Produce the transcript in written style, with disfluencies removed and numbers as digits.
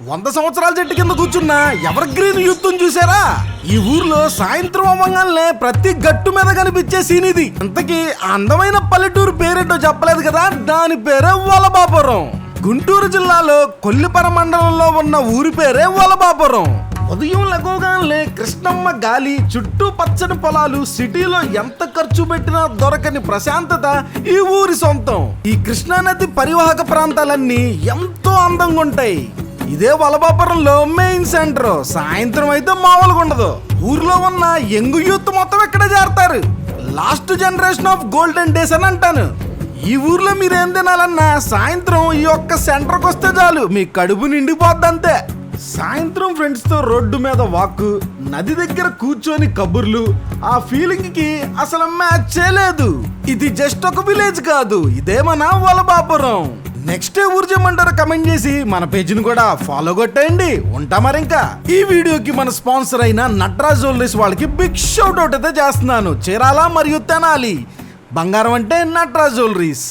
100 సంవత్సరాల చెట్టు కింద కూర్చున్నా ఎవర్ గ్రీన్ యుద్ధం చూసారా? ఈ ఊర్లో సాయంత్రం అవ్వగానే ప్రతి గట్టు మీద కనిపించే సీన్ ఇది. అంతకీ అందమైన పల్లెటూరు పేరేటో చెప్పలేదు కదా, దాని పేరే వలభాపురం. గుంటూరు జిల్లాలో కొల్లిపర మండలంలో ఉన్న ఊరి పేరే వలభాపురం. ఉదయం లెగవగానే కృష్ణమ్మ గాలి, చుట్టూ పచ్చని పొలాలు, సిటీలో ఎంత ఖర్చు పెట్టినా దొరకని ప్రశాంతత ఈ ఊరి సొంతం. ఈ కృష్ణానది పరివాహక ప్రాంతాలన్నీ ఎంతో అందంగా ఉంటాయి. ఇదే వలభాపురంలో మెయిన్ సెంటర్. సాయంత్రం అయితే మామూలుగా ఉండదు. ఊర్లో ఉన్న యంగ్ యూత్ మొత్తం ఇక్కడే చేరతారు. Last generation of golden days అని అంటాను. ఈ ఊర్లో మీరేం తినాలన్నా సాయంత్రం ఈ ఒక్క సెంటర్కి వస్తే చాలు, మీ కడుపు నిండిపోద్దంతే. సాయంత్రం ఫ్రెండ్స్ తో రోడ్డు మీద వాక్, నది దగ్గర కూర్చొని కబుర్లు, ఆ ఫీలింగ్ కి అసలు మ్యాచ్ చేయలేదు. ఇది జస్ట్ ఒక విలేజ్ కాదు, ఇదే మన వలభాపురం. నెక్స్ట్ ఊరు చెప్పమంటారో కమెంట్ చేసి మన పేజీని కూడా ఫాలో కొట్టేయండి. ఉంటా మరి. ఇంకా ఈ వీడియోకి మన స్పాన్సర్ అయిన నటరాజ్ జ్యువెలరీస్ వాళ్ళకి బిగ్ షౌట్ అవుట్ అయితే చేస్తున్నాను. చీరాల మరియు తెనాలి బంగారం అంటే నటరాజ్ జ్యువెలరీస్.